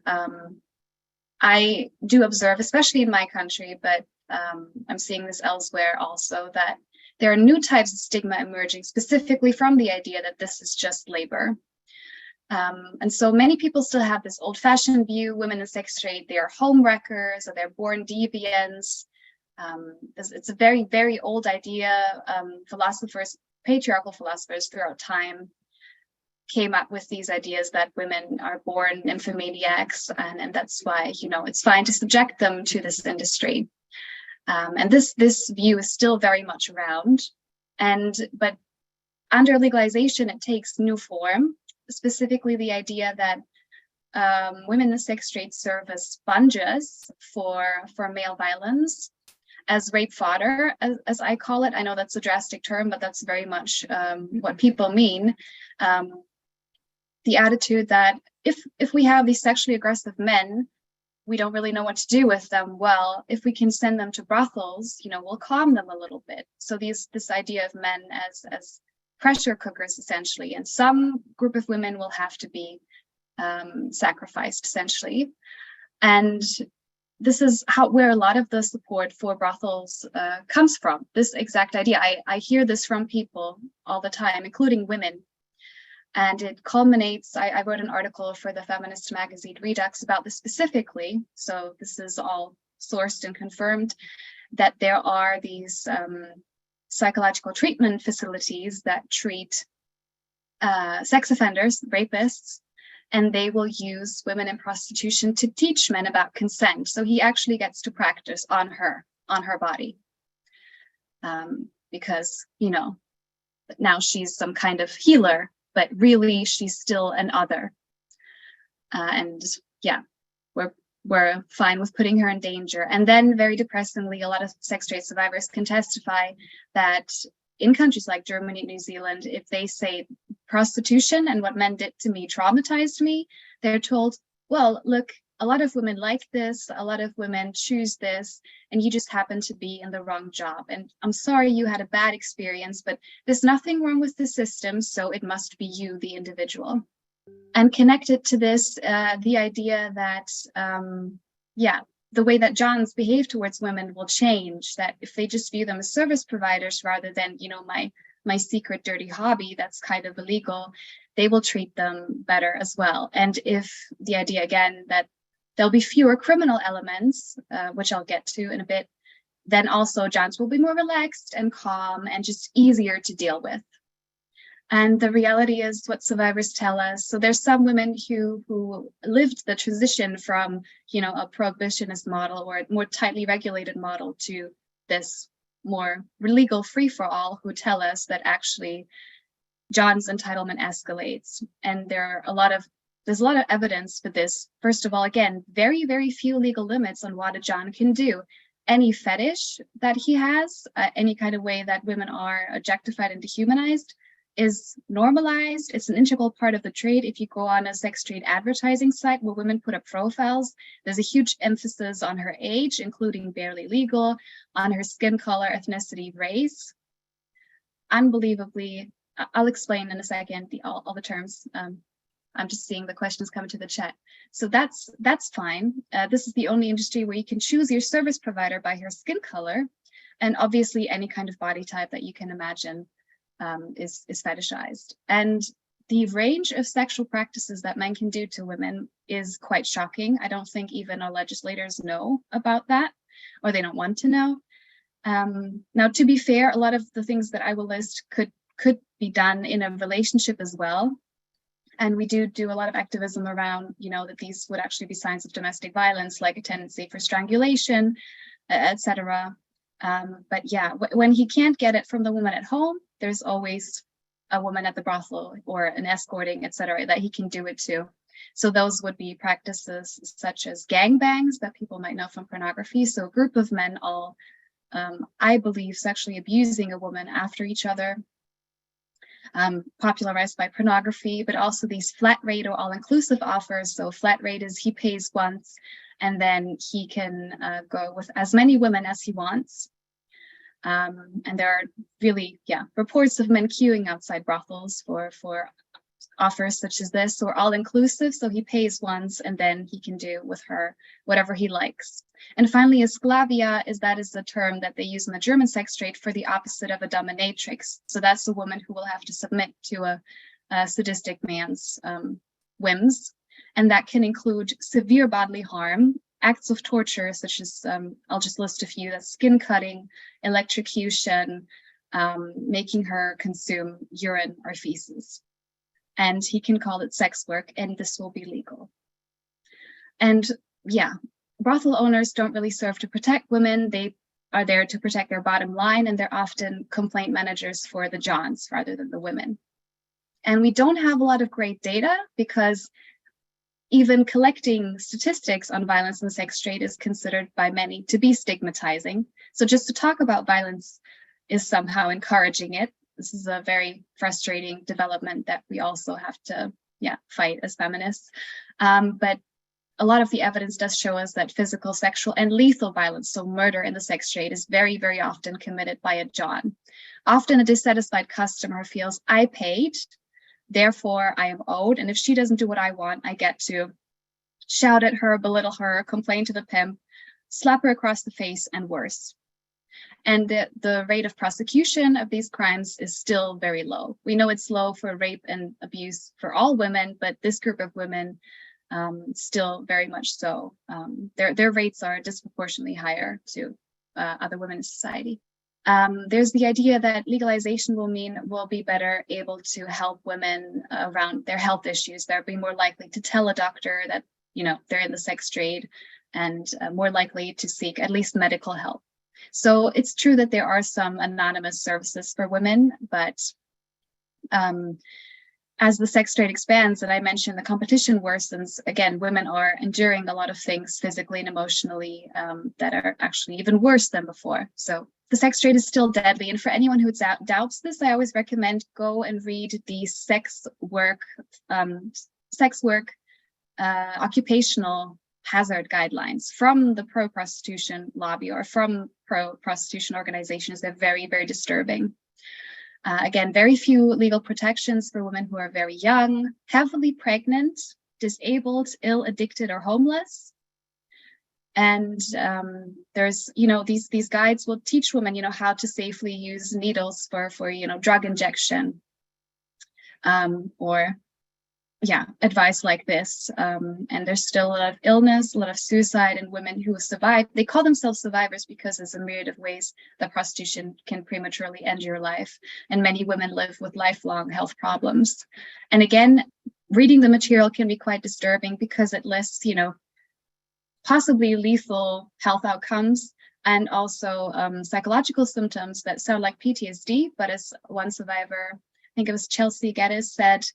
I do observe, especially in my country, but I'm seeing this elsewhere also, that there are new types of stigma emerging specifically from the idea that this is just labor. And so many people still have this old-fashioned view: women in sex trade, they are home wreckers, or they're born deviants. It's a very, very old idea. Patriarchal philosophers throughout time came up with these ideas that women are born nymphomaniacs, and that's why, it's fine to subject them to this industry. And this view is still very much around. But under legalization, it takes new form, specifically the idea that women in sex trade serve as sponges for male violence, as rape fodder, as I call it. I know that's a drastic term, but that's very much what people mean. The attitude that if we have these sexually aggressive men, we don't really know what to do with them. Well, if we can send them to brothels, we'll calm them a little bit. So this idea of men as pressure cookers, essentially, and some group of women will have to be sacrificed, essentially. And this is where a lot of the support for brothels comes from, this exact idea. I hear this from people all the time, including women. And it culminates, I wrote an article for the feminist magazine Redux about this specifically. So this is all sourced and confirmed, that there are these psychological treatment facilities that treat sex offenders, rapists, and they will use women in prostitution to teach men about consent. So he actually gets to practice on her body. Because, now she's some kind of healer, but really she's still an other. And yeah, we're fine with putting her in danger. And then, very depressingly, a lot of sex trade survivors can testify that in countries like Germany and New Zealand, if they say prostitution and what men did to me traumatized me, they're told, well, look, a lot of women like this, a lot of women choose this, and you just happen to be in the wrong job. And I'm sorry you had a bad experience, but there's nothing wrong with the system, so it must be you, the individual. And connected to this, the idea that, the way that Johns behave towards women will change, that if they just view them as service providers rather than, my secret dirty hobby that's kind of illegal, they will treat them better as well. And if the idea, again, that there'll be fewer criminal elements, which I'll get to in a bit, then also Johns will be more relaxed and calm and just easier to deal with. And the reality is what survivors tell us. So there's some women who lived the transition from, a prohibitionist model or a more tightly regulated model to this more legal free-for-all, who tell us that actually John's entitlement escalates. And there's a lot of evidence for this. First of all, again, very, very few legal limits on what a John can do. Any fetish that he has, any kind of way that women are objectified and dehumanized, is normalized. It's an integral part of the trade. If you go on a sex trade advertising site where women put up profiles, there's a huge emphasis on her age, including barely legal, on her skin color, ethnicity, race. Unbelievably, I'll explain in a second all the terms. I'm just seeing the questions come into the chat. So that's fine. This is the only industry where you can choose your service provider by her skin color, and obviously any kind of body type that you can imagine is fetishized. And the range of sexual practices that men can do to women is quite shocking. I don't think even our legislators know about that, or they don't want to know. Now, to be fair, a lot of the things that I will list could be done in a relationship as well. And we do a lot of activism around, that these would actually be signs of domestic violence, like a tendency for strangulation, etc. But yeah, when he can't get it from the woman at home, there's always a woman at the brothel or an escorting, etc., that he can do it to. So those would be practices such as gangbangs that people might know from pornography. So a group of men all, I believe, sexually abusing a woman after each other, popularized by pornography, but also these flat rate or all-inclusive offers. So flat rate is he pays once and then he can go with as many women as he wants. And there are really, reports of men queuing outside brothels for offers such as this, or all-inclusive, so he pays once and then he can do with her whatever he likes. And finally, esclavia is the term that they use in the German sex trade for the opposite of a dominatrix. So that's a woman who will have to submit to a sadistic man's whims, and that can include severe bodily harm, acts of torture such as, I'll just list a few, that's skin cutting, electrocution, making her consume urine or feces. And he can call it sex work, and this will be legal. And brothel owners don't really serve to protect women. They are there to protect their bottom line, and they're often complaint managers for the Johns rather than the women. And we don't have a lot of great data, because even collecting statistics on violence in the sex trade is considered by many to be stigmatizing. So just to talk about violence is somehow encouraging it. This is a very frustrating development that we also have to fight as feminists. But a lot of the evidence does show us that physical, sexual, and lethal violence, so murder in the sex trade, is very, very often committed by a John. Often a dissatisfied customer feels, I paid, therefore I am owed, and if she doesn't do what I want, I get to shout at her, belittle her, complain to the pimp, slap her across the face, and worse. And the rate of prosecution of these crimes is still very low. We know it's low for rape and abuse for all women, but this group of women still very much so. Their rates are disproportionately higher to other women in society. There's the idea that legalization will mean we'll be better able to help women around their health issues. They'll be more likely to tell a doctor that they're in the sex trade, and more likely to seek at least medical help. So it's true that there are some anonymous services for women, but as the sex trade expands, and I mentioned the competition worsens, again, women are enduring a lot of things physically and emotionally that are actually even worse than before. So the sex trade is still deadly. And for anyone who doubts this, I always recommend go and read the sex work occupational hazard guidelines from the pro-prostitution lobby or from pro-prostitution organizations. They're very, very disturbing. Again, very few legal protections for women who are very young, heavily pregnant, disabled, ill, addicted, or homeless. And there's, these guides will teach women, how to safely use needles for drug injection, or advice like this. And there's still a lot of illness, a lot of suicide, and women who survive. They call themselves survivors because there's a myriad of ways that prostitution can prematurely end your life. And many women live with lifelong health problems. And again, reading the material can be quite disturbing because it lists, possibly lethal health outcomes, and also psychological symptoms that sound like PTSD. But as one survivor, I think it was Chelsea Geddes, said,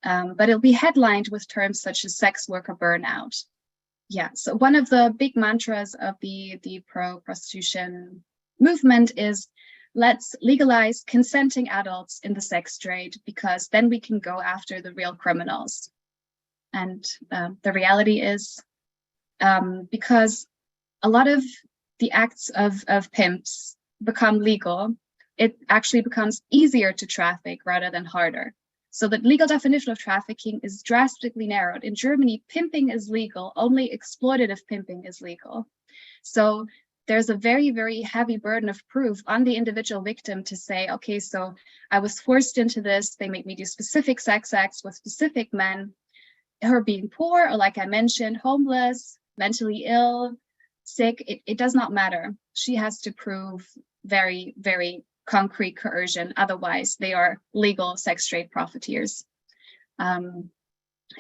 but it'll be headlined with terms such as sex worker burnout. So one of the big mantras of the pro-prostitution movement is, let's legalize consenting adults in the sex trade, because then we can go after the real criminals. And the reality is, because a lot of the acts of pimps become legal, it actually becomes easier to traffic rather than harder. So the legal definition of trafficking is drastically narrowed. In Germany, pimping is legal, only exploitative pimping is legal. So there's a very, very heavy burden of proof on the individual victim to say, okay, so I was forced into this, they made me do specific sex acts with specific men, her being poor, or like I mentioned, homeless, mentally ill, sick, it does not matter. She has to prove very, very concrete coercion. Otherwise, they are legal sex trade profiteers. And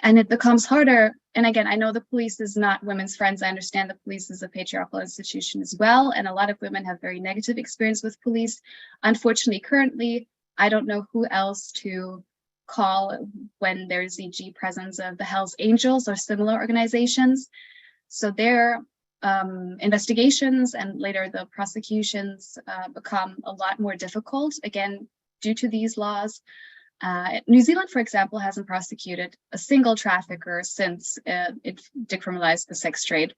it becomes harder. And again, I know the police is not women's friends. I understand the police is a patriarchal institution as well. And a lot of women have very negative experience with police. Unfortunately, currently, I don't know who else to call when there's e.g. presence of the Hells Angels or similar organizations. So their investigations and later the prosecutions become a lot more difficult, again, due to these laws. New Zealand, for example, hasn't prosecuted a single trafficker since it decriminalized the sex trade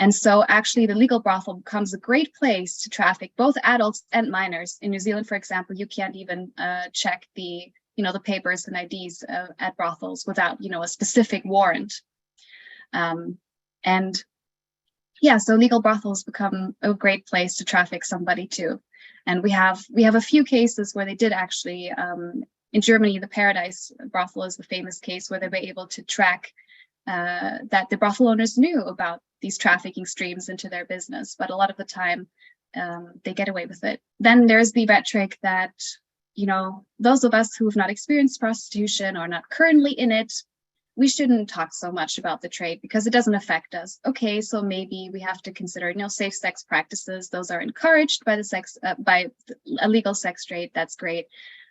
And so actually the legal brothel becomes a great place to traffic both adults and minors. In New Zealand, for example, you can't even check the papers and IDs at brothels without, a specific warrant. And yeah, so legal brothels become a great place to traffic somebody too. And we have a few cases where they did actually, in Germany, the Paradise brothel is the famous case where they were able to track that the brothel owners knew about these trafficking streams into their business, but a lot of the time they get away with it. Then there's the rhetoric that, those of us who have not experienced prostitution or not currently in it, we shouldn't talk so much about the trade because it doesn't affect us. Okay, so maybe we have to consider, safe sex practices. Those are encouraged by by a legal sex trade. That's great.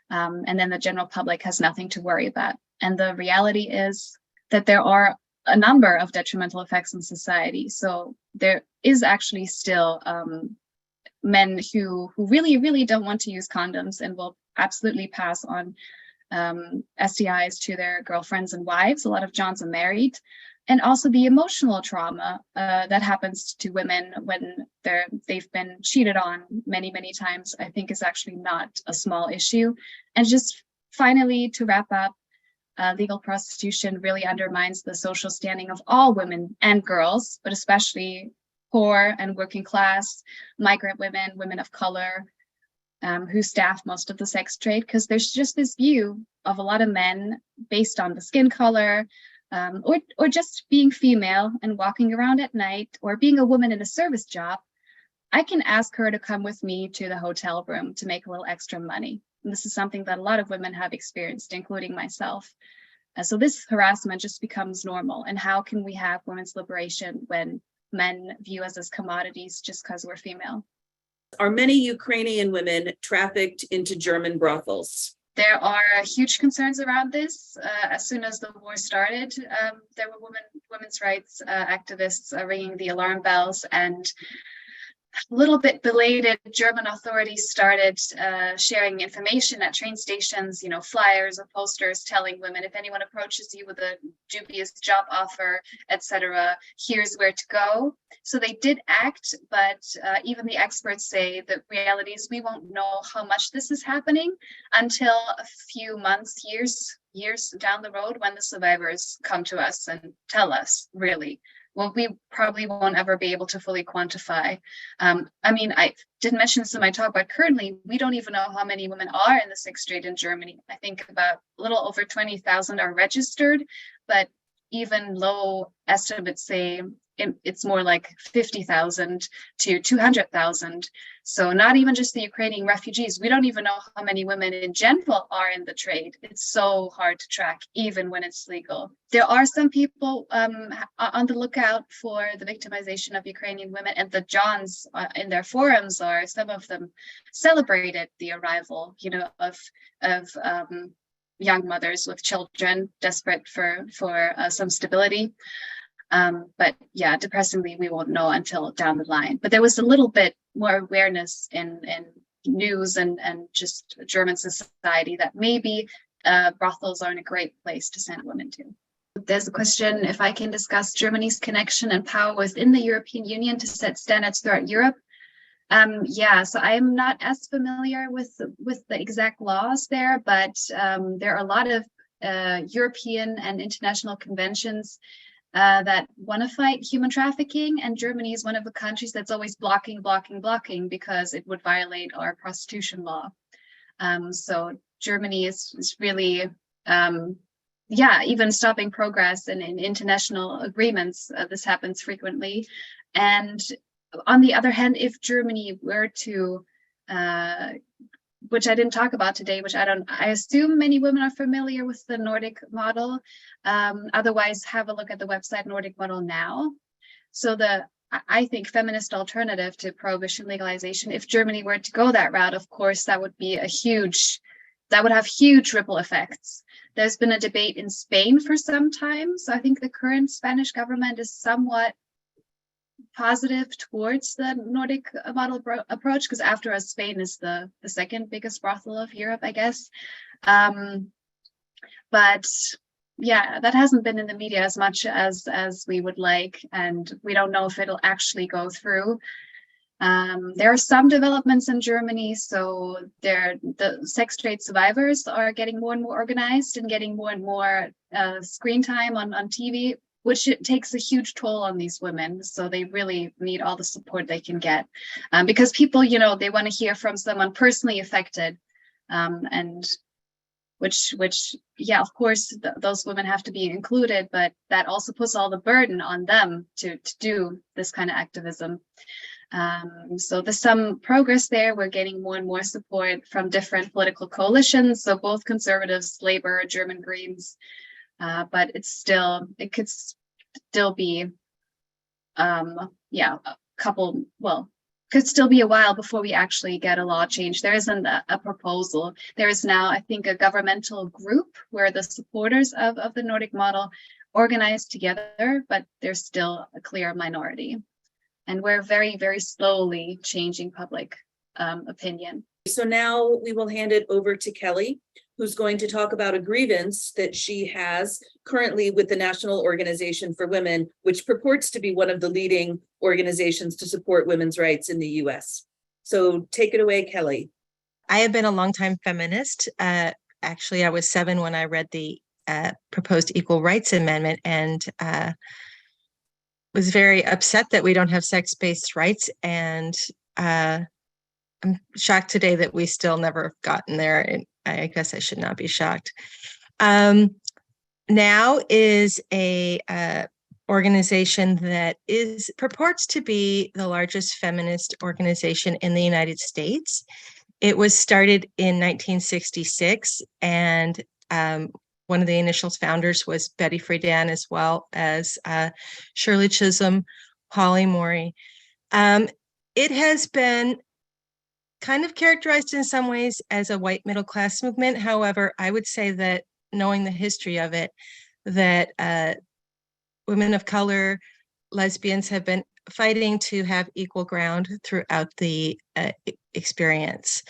And then the general public has nothing to worry about. And the reality is that there are a number of detrimental effects in society. So there is actually still men who really, really don't want to use condoms and will absolutely pass on STIs to their girlfriends and wives. A lot of Johns are married. And also the emotional trauma that happens to women when they've been cheated on many, many times, I think is actually not a small issue. And just finally, to wrap up, legal prostitution really undermines the social standing of all women and girls, but especially poor and working class, migrant women, women of color, who staff most of the sex trade, because there's just this view of a lot of men based on the skin color, or just being female and walking around at night, or being a woman in a service job. I can ask her to come with me to the hotel room to make a little extra money. And this is something that a lot of women have experienced, including myself. So this harassment just becomes normal. And how can we have women's liberation when men view us as commodities just because we're female? Are many Ukrainian women trafficked into German brothels? There are huge concerns around this. As soon as the war started, there were women's rights activists ringing the alarm bells, and a little bit belated, German authorities started sharing information at train stations, flyers or posters telling women, if anyone approaches you with a dubious job offer, etc., here's where to go. So they did act, but even the experts say that reality is we won't know how much this is happening until a few months, years down the road, when the survivors come to us and tell us, really. Well, we probably won't ever be able to fully quantify. I didn't mention this in my talk, but currently we don't even know how many women are in the sex trade in Germany. I think about a little over 20,000 are registered, but even low estimates say it's more like 50,000 to 200,000. So not even just the Ukrainian refugees. We don't even know how many women in general are in the trade. It's so hard to track, even when it's legal. There are some people on the lookout for the victimization of Ukrainian women, and the Johns in their forums are, some of them celebrated the arrival, of young mothers with children desperate for some stability. But yeah, depressingly, we won't know until down the line. But there was a little bit more awareness in news and just German society that maybe brothels aren't a great place to send women to. There's a question if I can discuss Germany's connection and power within the European Union to set standards throughout Europe. So I'm not as familiar with the exact laws there, but there are a lot of European and international conventions that want to fight human trafficking, and Germany is one of the countries that's always blocking because it would violate our prostitution law. So Germany is really, even stopping progress in international agreements. This happens frequently. And on the other hand, if Germany were to, which I didn't talk about today, I assume many women are familiar with the Nordic model. Otherwise, have a look at the website Nordic Model Now. So I think, feminist alternative to prohibition legalization, if Germany were to go that route, of course, that would have huge ripple effects. There's been a debate in Spain for some time. So I think the current Spanish government is somewhat positive towards the Nordic model approach, because after us, Spain is the second biggest brothel of Europe, I guess. But yeah, that hasn't been in the media as much as we would like, and we don't know if it'll actually go through. There are some developments in Germany, so the sex trade survivors are getting more and more organized and getting more and more screen time on TV, which it takes a huge toll on these women. So they really need all the support they can get, because people, they want to hear from someone personally affected, and which yeah, of course, those women have to be included, but that also puts all the burden on them to do this kind of activism. So there's some progress there. We're getting more and more support from different political coalitions, so both Conservatives, Labour, German Greens, but it could still be could still be a while before we actually get a law change. There isn't a proposal. There is now, I think, a governmental group where the supporters of the Nordic model organize together, but there's still a clear minority. And we're very, very slowly changing public opinion. So now we will hand it over to Kelly, who's going to talk about a grievance that she has currently with the National Organization for Women, which purports to be one of the leading organizations to support women's rights in the US. So take it away, Kelly. I have been a longtime feminist. Actually, I was 7 when I read the proposed Equal Rights Amendment, and was very upset that we don't have sex-based rights. And I'm shocked today that we still never have gotten there. And I guess I should not be shocked. Now is a organization that purports to be the largest feminist organization in the United States. It was started in 1966, and one of the initial founders was Betty Friedan, as well as Shirley Chisholm, Polly Morey. It has been kind of characterized in some ways as a white middle class movement. However, I would say that, knowing the history of it, that women of color, lesbians have been fighting to have equal ground throughout the experience.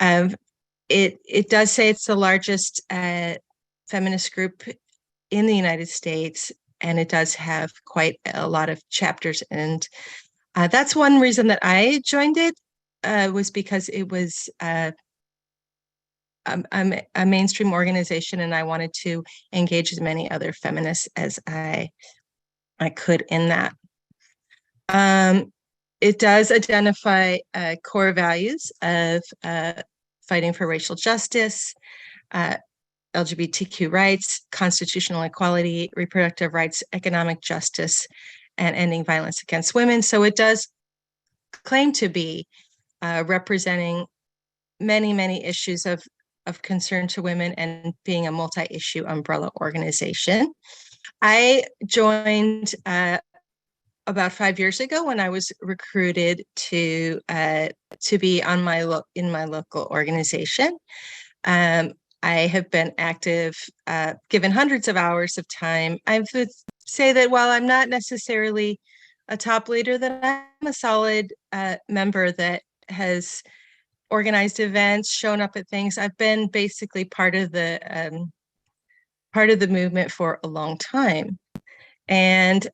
It does say it's the largest feminist group in the United States, and it does have quite a lot of chapters. And that's one reason that I joined it, was because it was a mainstream organization, and I wanted to engage as many other feminists as I could in that. It does identify core values of fighting for racial justice, LGBTQ rights, constitutional equality, reproductive rights, economic justice, and ending violence against women. So it does claim to be representing many, many issues of concern to women, and being a multi-issue umbrella organization. I joined about 5 years ago when I was recruited to be in my local organization. I have been active, given hundreds of hours of time. I would say that while I'm not necessarily a top leader, that I'm a solid member that has organized events, shown up at things. I've been basically part of the movement for a long time. And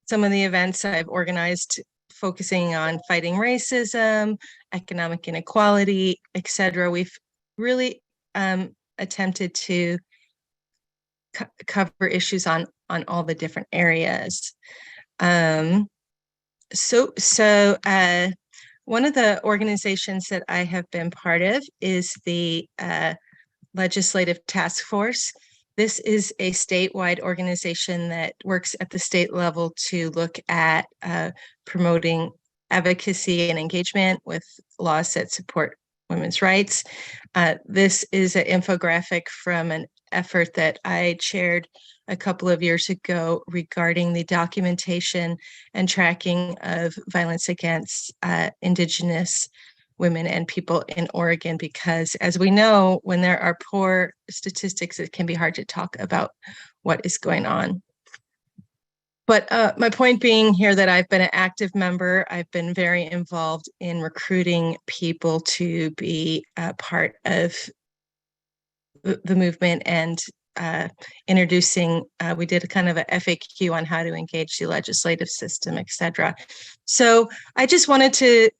some of the events I've organized focusing on fighting racism, economic inequality, etc. We've really attempted to cover issues on all the different areas. So one of the organizations that I have been part of is the Legislative Task Force. This is a statewide organization that works at the state level to look at promoting advocacy and engagement with laws that support women's rights. This is an infographic from an effort that I chaired a couple of years ago regarding the documentation and tracking of violence against Indigenous women and people in Oregon, because as we know, when there are poor statistics, it can be hard to talk about what is going on. But my point being here that I've been an active member. I've been very involved in recruiting people to be part of the movement, and introducing, we did a kind of a FAQ on how to engage the legislative system, et cetera. So I just wanted to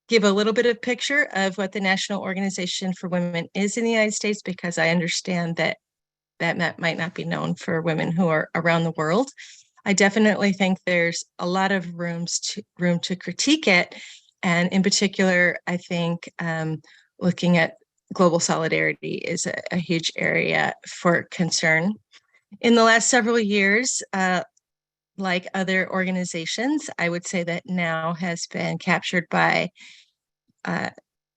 give a little bit of picture of what the National Organization for Women is in the United States, because I understand that might not be known for women who are around the world. I definitely think there's a lot of room to critique it. And in particular, I think looking at global solidarity is a huge area for concern. In the last several years, like other organizations, I would say that NOW has been captured by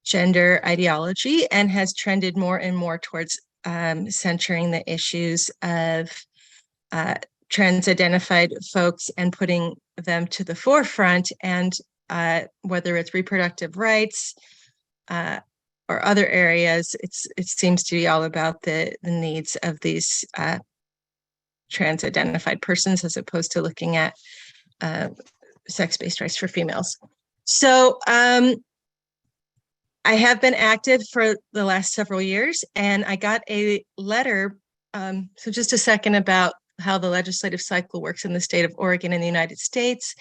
gender ideology and has trended more and more towards centering the issues of trans-identified folks and putting them to the forefront, and whether it's reproductive rights or other areas, it seems to be all about the needs of these trans-identified persons, as opposed to looking at sex-based rights for females. So I have been active for the last several years, and I got a letter. So just a second about how the legislative cycle works in the state of Oregon in the United States.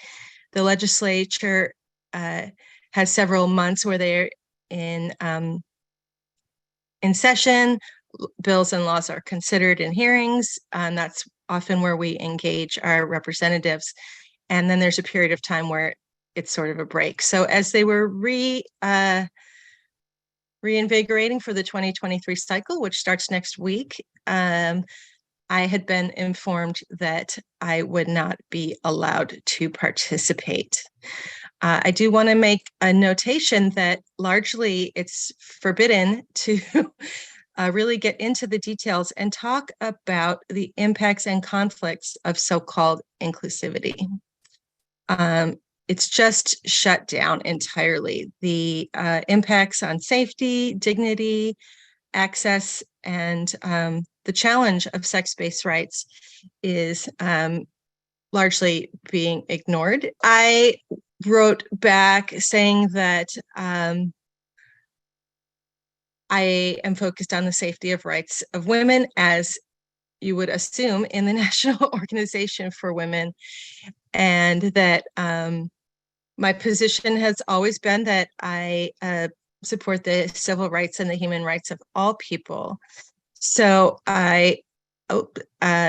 The legislature has several months where they're in session. Bills and laws are considered in hearings, and that's often where we engage our representatives. And then there's a period of time where it's sort of a break. So as they were reinvigorating for the 2023 cycle, which starts next week, I had been informed that I would not be allowed to participate. I do want to make a notation that largely it's forbidden to really get into the details and talk about the impacts and conflicts of so-called inclusivity. It's just shut down entirely. The impacts on safety, dignity, access, and the challenge of sex-based rights is largely being ignored. I wrote back saying that I am focused on the safety of rights of women, as you would assume in the National Organization for Women, and that my position has always been that I support the civil rights and the human rights of all people. So I am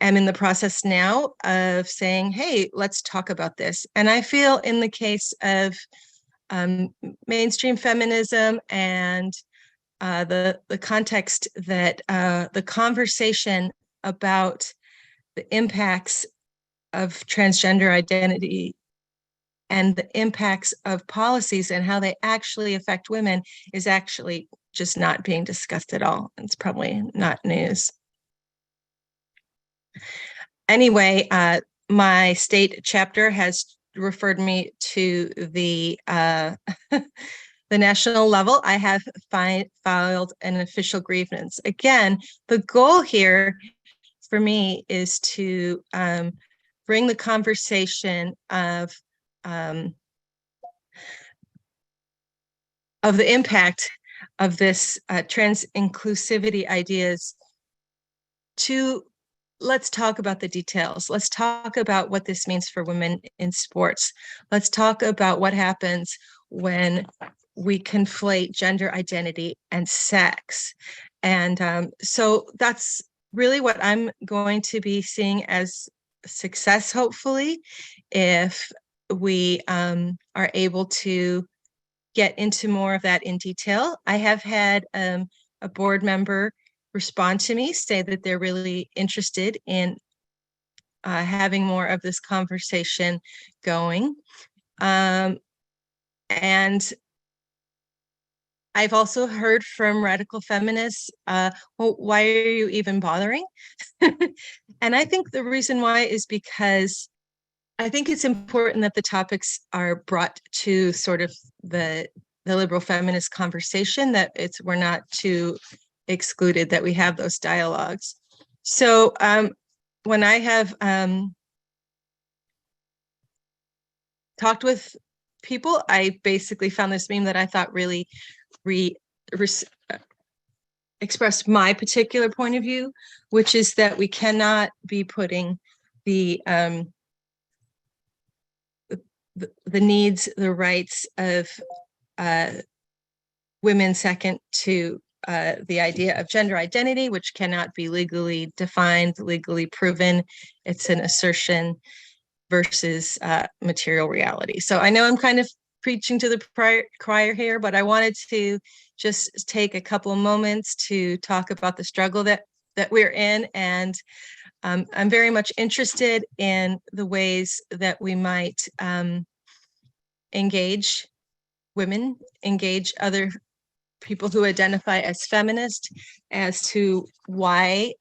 in the process now of saying, hey, let's talk about this. And I feel in the case of mainstream feminism and the context that the conversation about the impacts of transgender identity and the impacts of policies and how they actually affect women is actually just not being discussed at all. It's probably not news. Anyway, my state chapter has referred me to the the national level. I have filed an official grievance. Again, the goal here for me is to bring the conversation of the impact of this trans inclusivity ideas to, let's talk about the details. Let's talk about what this means for women in sports. Let's talk about what happens when we conflate gender identity and sex. And so that's really what I'm going to be seeing as success, hopefully, if we are able to get into more of that in detail. I have had a board member respond to me, say that they're really interested in having more of this conversation going. And I've also heard from radical feminists, well, why are you even bothering? And I think the reason why is because I think it's important that the topics are brought to sort of the liberal feminist conversation, that we're not too excluded, that we have those dialogues. So when I have talked with people, I basically found this meme that I thought really express my particular point of view, which is that we cannot be putting the needs, the rights of women second to the idea of gender identity, which cannot be legally defined, legally proven. It's an assertion versus material reality. So I know I'm kind of preaching to the choir here, but I wanted to just take a couple of moments to talk about the struggle that we're in. And I'm very much interested in the ways that we might engage women, engage other people who identify as feminist, as to why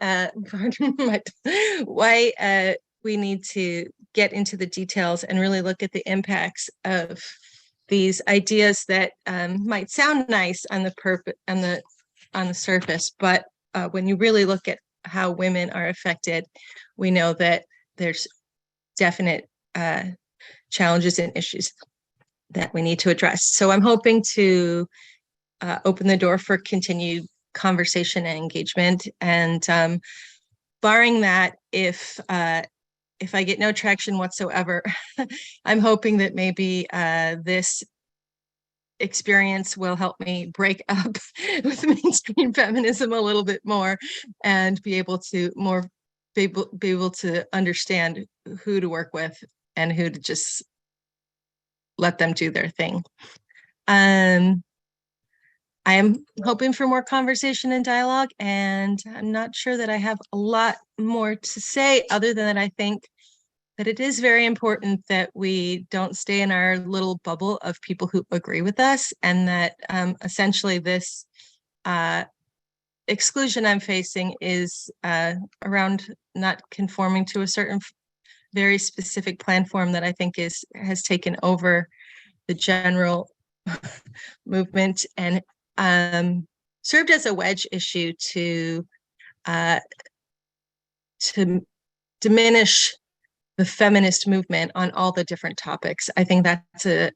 we need to get into the details and really look at the impacts of these ideas that might sound nice on the surface, but when you really look at how women are affected, we know that there's definite challenges and issues that we need to address. So I'm hoping to open the door for continued conversation and engagement. And barring that, if I get no traction whatsoever, I'm hoping that maybe this experience will help me break up with mainstream feminism a little bit more and be able to understand who to work with and who to just let them do their thing. I am hoping for more conversation and dialogue, and I'm not sure that I have a lot more to say other than that I think that it is very important that we don't stay in our little bubble of people who agree with us, and that essentially this exclusion I'm facing is around not conforming to a certain very specific platform that I think has taken over the general movement and served as a wedge issue to diminish the feminist movement on all the different topics. I think that's a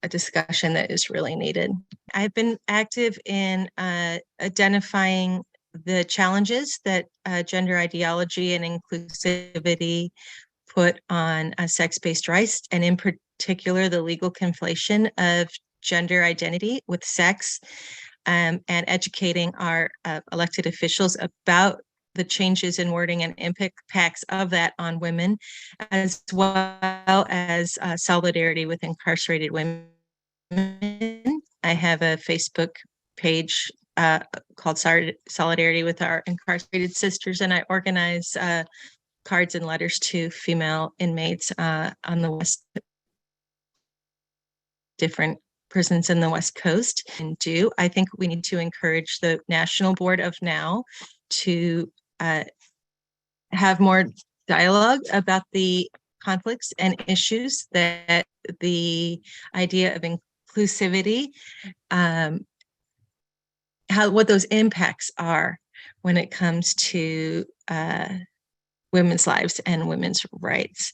discussion that is really needed. I've been active in identifying the challenges that gender ideology and inclusivity put on sex-based rights, and in particular, the legal conflation of gender identity with sex, and educating our elected officials about the changes in wording and impacts of that on women, as well as solidarity with incarcerated women. I have a Facebook page called Solidarity with Our Incarcerated Sisters, and I organize cards and letters to female inmates on the West, different prisons in the West Coast. And I think we need to encourage the National Board of Now to have more dialogue about the conflicts and issues that the idea of inclusivity, what those impacts are when it comes to women's lives and women's rights.